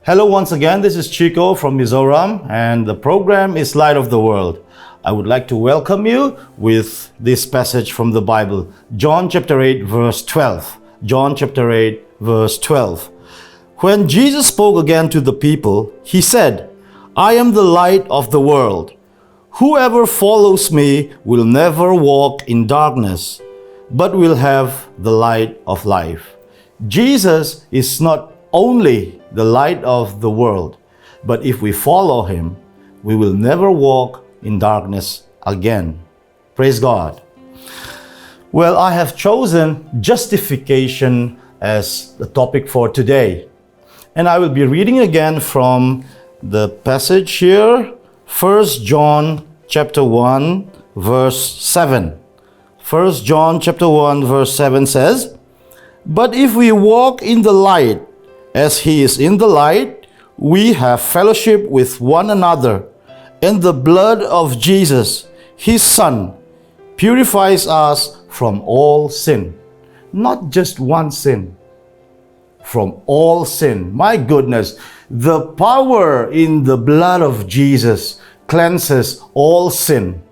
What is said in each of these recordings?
Hello once again, this is Chicco from Mizoram and the program is Light of the World. I would like to welcome you with this passage from the Bible, John chapter 8 verse 12. John chapter 8 verse 12. When Jesus spoke again to the people, he said, I am the light of the world. Whoever follows me will never walk in darkness, but will have the light of life. Jesus is not only the light of the world, but if we follow him, we will never walk in darkness again. Praise God. Well, I have chosen justification as the topic for today. And I will be reading again from the passage here, 1 John chapter 1, verse 7. 1 John chapter 1, verse 7 says, But if we walk in the light, as he is in the light, we have fellowship with one another, and the blood of Jesus, his Son, purifies us from all sin. Not just one sin, from all sin. My goodness, the power in the blood of Jesus cleanses all sin.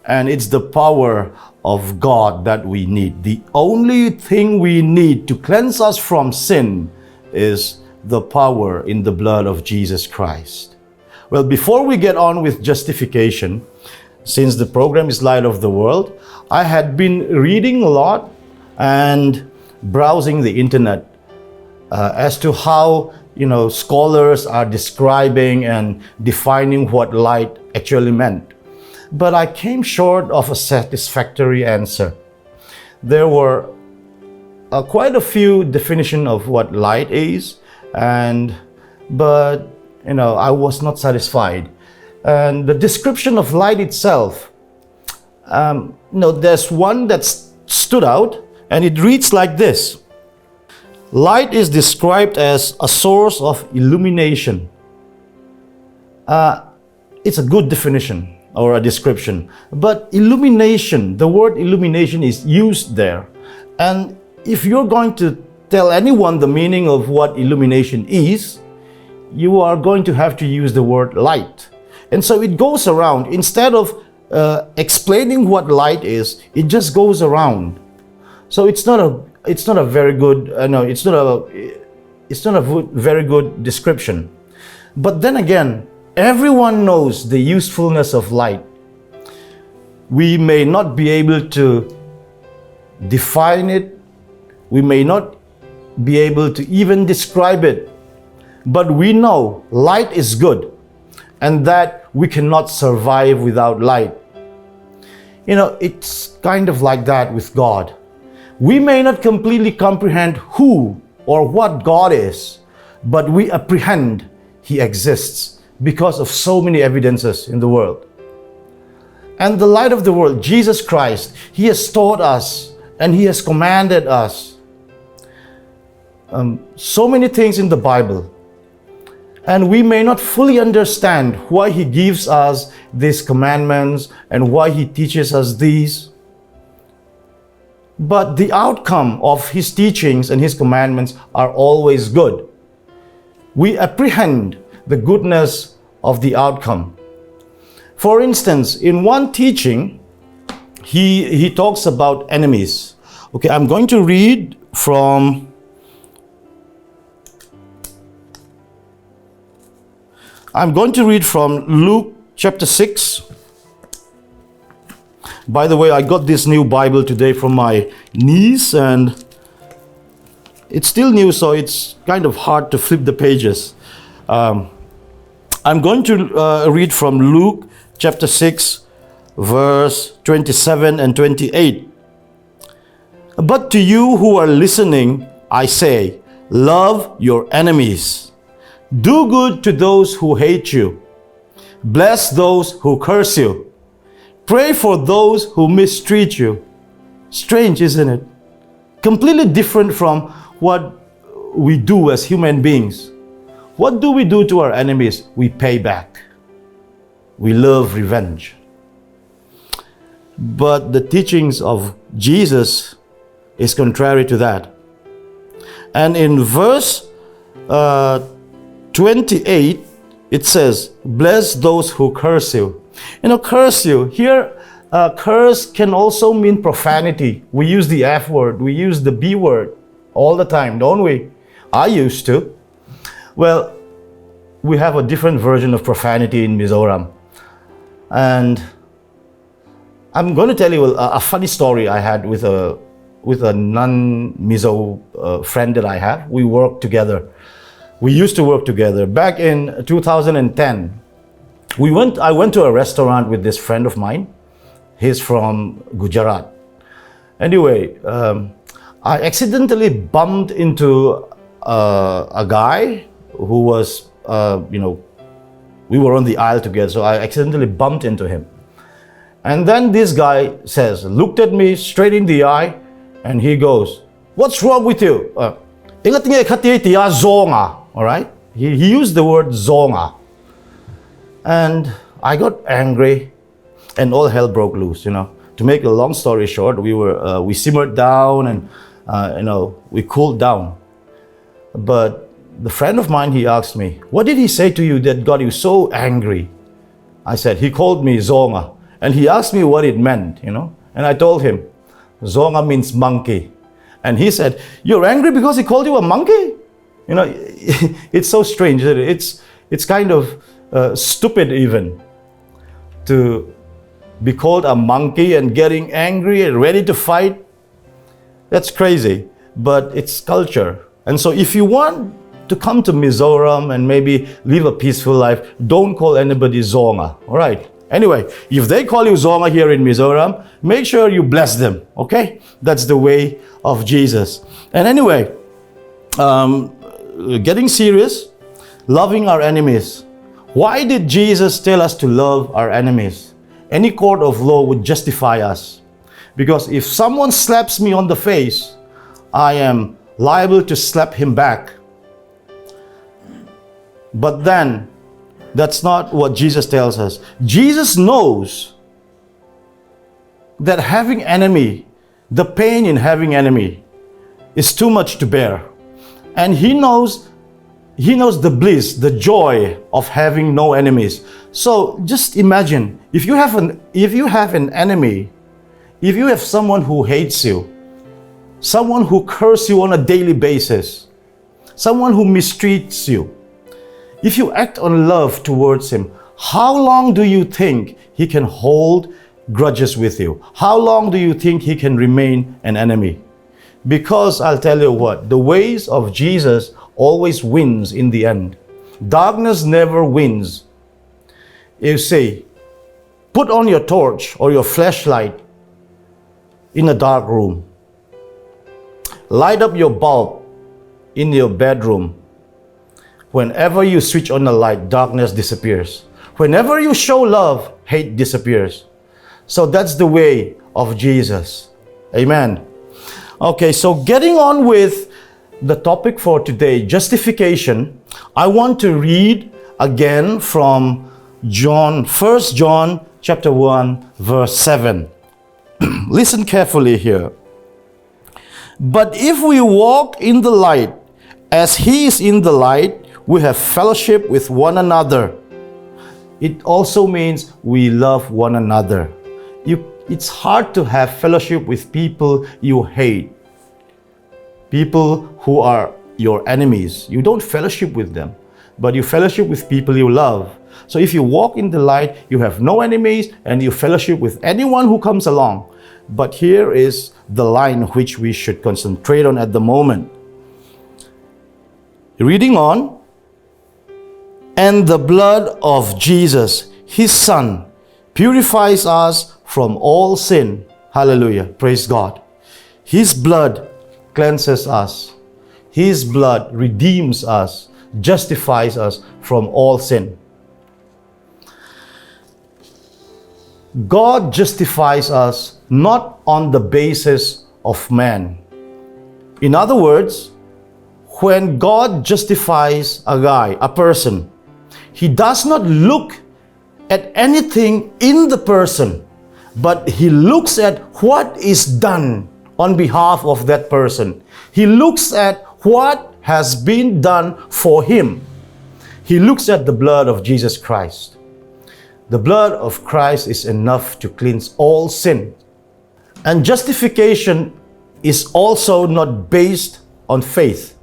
And it's the power of God that we need. The only thing we need to cleanse us from sin is the power in the blood of Jesus Christ. Well, before we get on with justification, since the program is Light of the World, I had been reading a lot and browsing the internet as to how, scholars are describing and defining what light actually meant. But I came short of a satisfactory answer. There were quite a few definitions of what light is, but I was not satisfied. And the description of light itself, there's one that stood out, and it reads like this. Light is described as a source of illumination. It's a good definition or a description, but illumination, the word illumination is used there. And if you're going to tell anyone the meaning of what illumination is, you are going to have to use the word light. And so it goes around. Instead of explaining what light is, it just goes around. So it's not a very good very good description. But then again, everyone knows the usefulness of light. We may not be able to define it. We may not be able to even describe it, but we know light is good and that we cannot survive without light. It's kind of like that with God. We may not completely comprehend who or what God is, but we apprehend He exists because of so many evidences in the world. And the light of the world, Jesus Christ, He has taught us and He has commanded us so many things in the Bible, and we may not fully understand why He gives us these commandments and why He teaches us these. But the outcome of His teachings and His commandments are always good. We apprehend the goodness of the outcome. For instance, in one teaching, he talks about enemies. Okay, I'm going to read from Luke chapter 6. By the way, I got this new Bible today from my niece, and it's still new, so it's kind of hard to flip the pages. I'm going to read from Luke chapter 6, verse 27 and 28. But to you who are listening, I say, love your enemies. Do good to those who hate you. Bless those who curse you. Pray for those who mistreat you. Strange, isn't it? Completely different from what we do as human beings. What do we do to our enemies? We pay back. We love revenge. But the teachings of Jesus is contrary to that. And in verse 28, it says, bless those who curse you. Curse you. Here, curse can also mean profanity. We use the F word, we use the B word all the time, don't we? I used to. Well, we have a different version of profanity in Mizoram. And I'm going to tell you a funny story I had with a non-Mizo friend that I have. We worked together. We used to work together. Back in 2010, I went to a restaurant with this friend of mine. He's from Gujarat. Anyway, I accidentally bumped into a guy who was, we were on the aisle together, so I accidentally bumped into him. And then this guy looked at me straight in the eye, and he goes, "What's wrong with you?" All right? He used the word zonga. And I got angry, and all hell broke loose, To make a long story short, we simmered down and, we cooled down. But the friend of mine, he asked me, "What did he say to you that got you so angry?" I said, "He called me zonga." And he asked me what it meant, And I told him, zonga means monkey. And he said, "You're angry because he called you a monkey?" It's so strange. It's kind of stupid even to be called a monkey and getting angry and ready to fight. That's crazy, but it's culture. And so if you want to come to Mizoram and maybe live a peaceful life, don't call anybody zonga, all right? Anyway, if they call you zonga here in Mizoram, make sure you bless them, okay? That's the way of Jesus. And anyway, getting serious, loving our enemies. Why did Jesus tell us to love our enemies? Any court of law would justify us. Because if someone slaps me on the face, I am liable to slap him back. But then, that's not what Jesus tells us. Jesus knows that having enemy, the pain in having enemy, is too much to bear. And He knows the bliss, the joy of having no enemies. So just imagine, if you have an enemy, if you have someone who hates you, someone who curses you on a daily basis, someone who mistreats you, if you act on love towards him, how long do you think he can hold grudges with you? How long do you think he can remain an enemy? Because I'll tell you what, the ways of Jesus always wins in the end. Darkness never wins. You see, put on your torch or your flashlight in a dark room. Light up your bulb in your bedroom. Whenever you switch on the light, darkness disappears. Whenever you show love, hate disappears. So that's the way of Jesus. Amen. Okay, so getting on with the topic for today, justification, I want to read again from John, 1 John chapter 1, verse 7. Listen carefully here. But if we walk in the light, as He is in the light, we have fellowship with one another. It also means we love one another. It's hard to have fellowship with people you hate. People who are your enemies. You don't fellowship with them, but you fellowship with people you love. So if you walk in the light, you have no enemies and you fellowship with anyone who comes along. But here is the line which we should concentrate on at the moment. Reading on, and the blood of Jesus, His Son, purifies us from all sin. Hallelujah. Praise God. His blood cleanses us. His blood redeems us, justifies us from all sin. God justifies us not on the basis of man. In other words, when God justifies a person, He does not look at anything in the person, but He looks at what is done on behalf of that person. He looks at what has been done for him. he looks at the blood of Jesus Christ. The blood of Christ is enough to cleanse all sin. And justification is also not based on faith.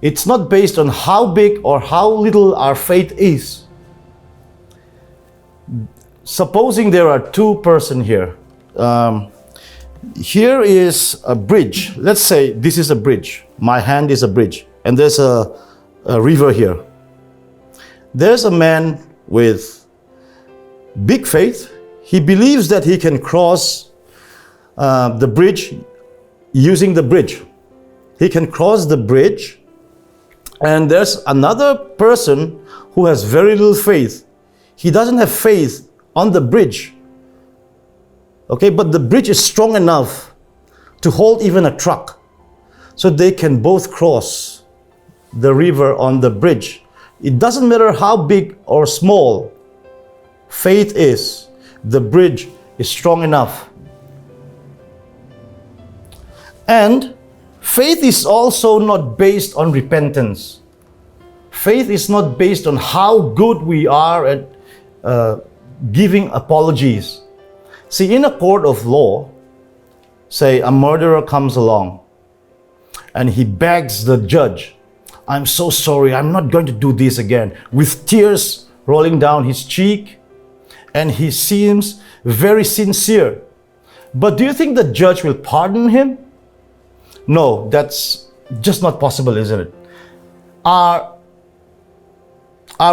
It's not based on how big or how little our faith is. Supposing there are two persons here. Here is a bridge. Let's say this is a bridge. My hand is a bridge. And there's a river here. There's a man with big faith. He believes that he can cross the bridge using the bridge. He can cross the bridge. And there's another person who has very little faith. He doesn't have faith on the bridge. Okay, but the bridge is strong enough to hold even a truck. So they can both cross the river on the bridge. It doesn't matter how big or small faith is, the bridge is strong enough. And faith is also not based on repentance. Faith is not based on how good we are at giving apologies. See, in a court of law, say a murderer comes along and he begs the judge, I'm so sorry, I'm not going to do this again, with tears rolling down his cheek, and he seems very sincere. But do you think the judge will pardon him? No, that's just not possible, isn't it? Our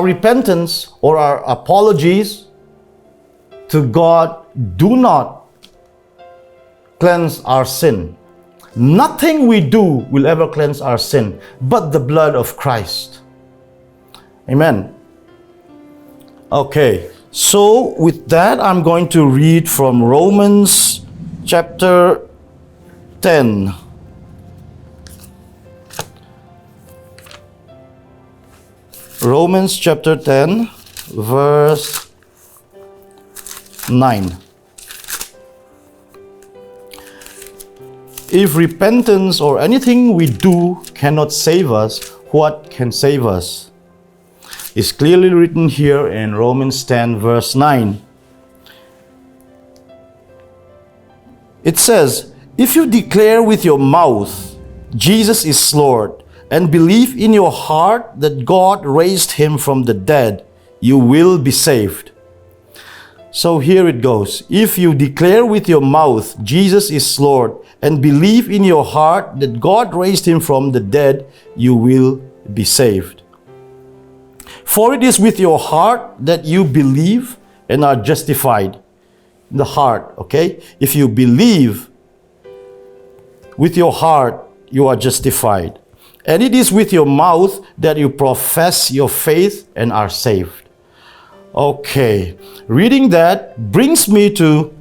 repentance or our apologies to God do not cleanse our sin. Nothing we do will ever cleanse our sin but the blood of Christ. Amen. Okay, so with that, I'm going to read from Romans chapter 10. Romans chapter 10, verse 9. If repentance or anything we do cannot save us, what can save us? It's clearly written here in Romans 10, verse 9. It says, if you declare with your mouth, Jesus is Lord, and believe in your heart that God raised him from the dead, you will be saved. So here it goes. If you declare with your mouth, Jesus is Lord, and believe in your heart that God raised him from the dead, you will be saved. For it is with your heart that you believe and are justified. The heart, okay? If you believe with your heart, you are justified. And it is with your mouth that you profess your faith and are saved. Okay, reading that brings me to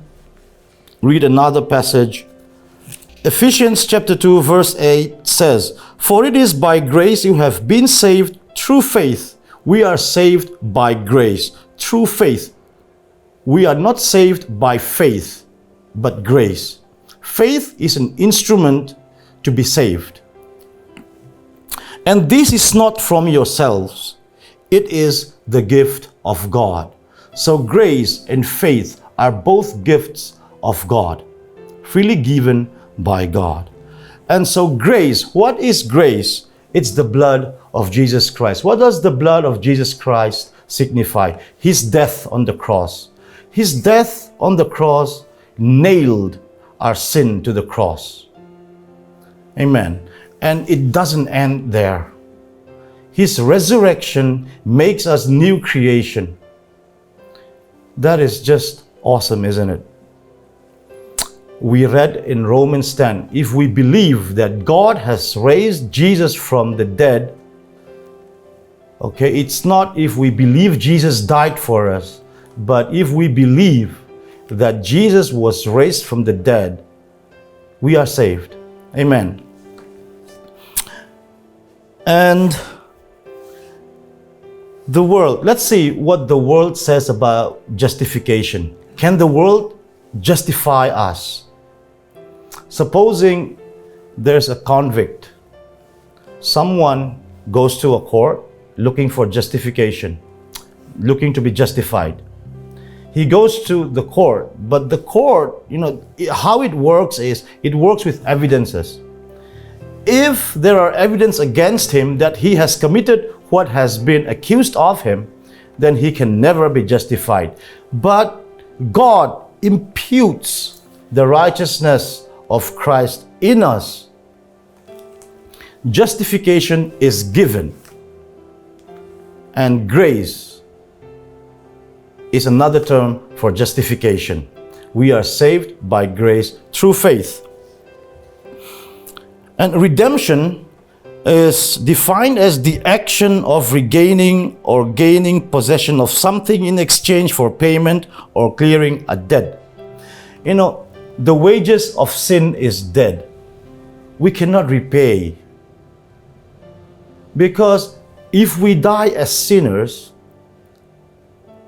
read another passage. Ephesians chapter 2 verse 8 says, for it is by grace you have been saved through faith. We are saved by grace, through faith. We are not saved by faith, but grace. Faith is an instrument to be saved. And this is not from yourselves. It is the gift of God. So grace and faith are both gifts of God, freely given by God. And so grace, what is grace? It's the blood of Jesus Christ. What does the blood of Jesus Christ signify? His death on the cross. His death on the cross nailed our sin to the cross. Amen. And it doesn't end there. His resurrection makes us new creation. That is just awesome, isn't it? We read in Romans 10, if we believe that God has raised Jesus from the dead, okay, it's not if we believe Jesus died for us, but if we believe that Jesus was raised from the dead, we are saved. Amen. And the world, let's see what the world says about justification. Can the world justify us? Supposing there's a convict. Someone goes to a court looking for justification, looking to be justified. He goes to the court, but the court, how it works is, it works with evidences. If there are evidence against him that he has committed what has been accused of him, then he can never be justified. But God imputes the righteousness of Christ in us. Justification is given, and grace is another term for justification. We are saved by grace through faith. And redemption is defined as the action of regaining or gaining possession of something in exchange for payment or clearing a debt. The wages of sin is dead. We cannot repay. Because if we die as sinners,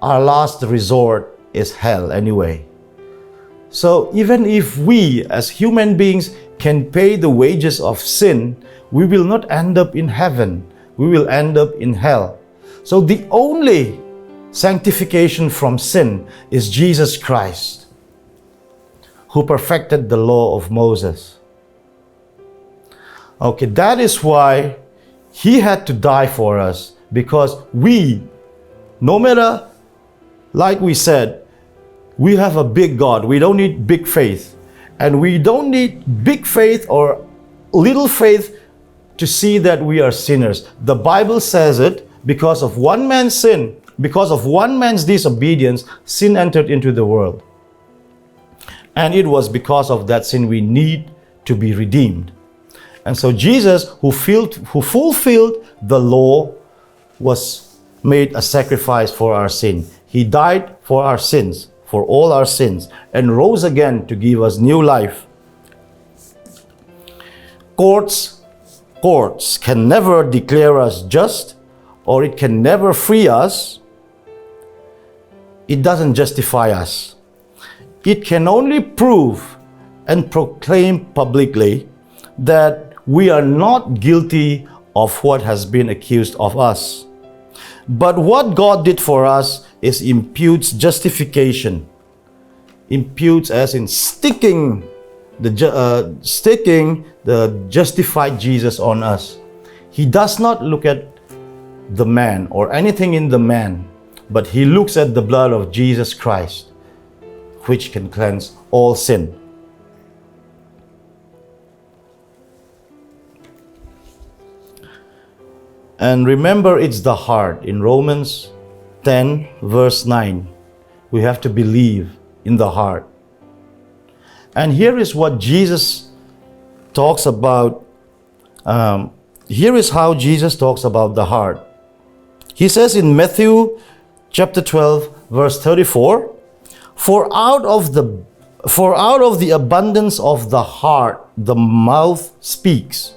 our last resort is hell anyway. So even if we as human beings can pay the wages of sin, we will not end up in heaven. We will end up in hell. So the only sanctification from sin is Jesus Christ, who perfected the law of Moses. Okay, that is why He had to die for us, because we, no matter, like we said, we have a big God. We don't need big faith. And we don't need big faith or little faith to see that we are sinners. The Bible says it, because of one man's sin, because of one man's disobedience, sin entered into the world. And it was because of that sin we need to be redeemed. And so Jesus, who fulfilled the law, was made a sacrifice for our sin. He died for our sins, for all our sins, and rose again to give us new life. Courts can never declare us just, or it can never free us. It doesn't justify us. It can only prove and proclaim publicly that we are not guilty of what has been accused of us. But what God did for us is imputes justification. Imputes as in sticking the justified Jesus on us. He does not look at the man or anything in the man, but He looks at the blood of Jesus Christ, which can cleanse all sin. And remember, it's the heart. In Romans 10 verse 9, we have to believe in the heart. And here is what Jesus talks about. Here is how Jesus talks about the heart. He says in Matthew chapter 12 verse 34, For out of the abundance of the heart, the mouth speaks.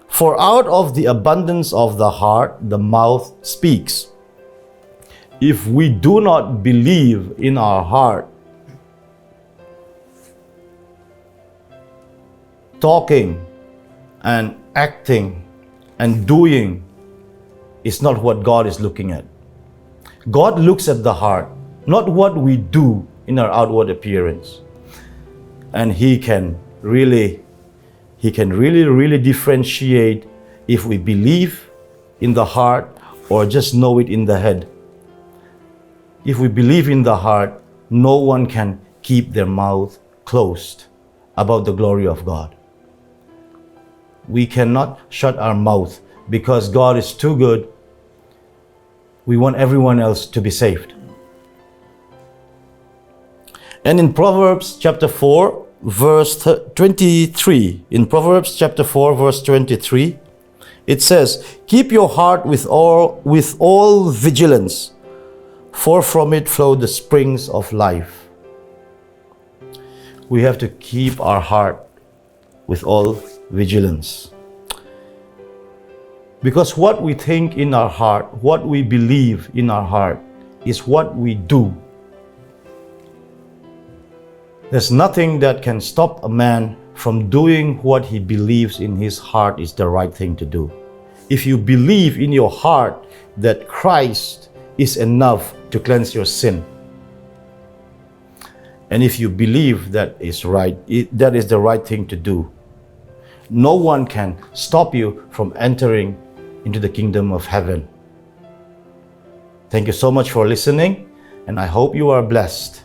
For out of the abundance of the heart, the mouth speaks. If we do not believe in our heart, talking and acting and doing is not what God is looking at. God looks at the heart, not what we do in our outward appearance. And He can really differentiate if we believe in the heart or just know it in the head. If we believe in the heart, no one can keep their mouth closed about the glory of God. We cannot shut our mouth because God is too good. We want everyone else to be saved. And in Proverbs chapter 4, verse 23, in Proverbs chapter 4, verse 23, it says, Keep your heart with all vigilance, for from it flow the springs of life. We have to keep our heart with all vigilance. Because what we think in our heart, what we believe in our heart, is what we do. There's nothing that can stop a man from doing what he believes in his heart is the right thing to do. if you believe in your heart that Christ is enough to cleanse your sin, and if you believe that is right, that is the right thing to do, no one can stop you from entering into the kingdom of heaven. Thank you so much for listening, and I hope you are blessed.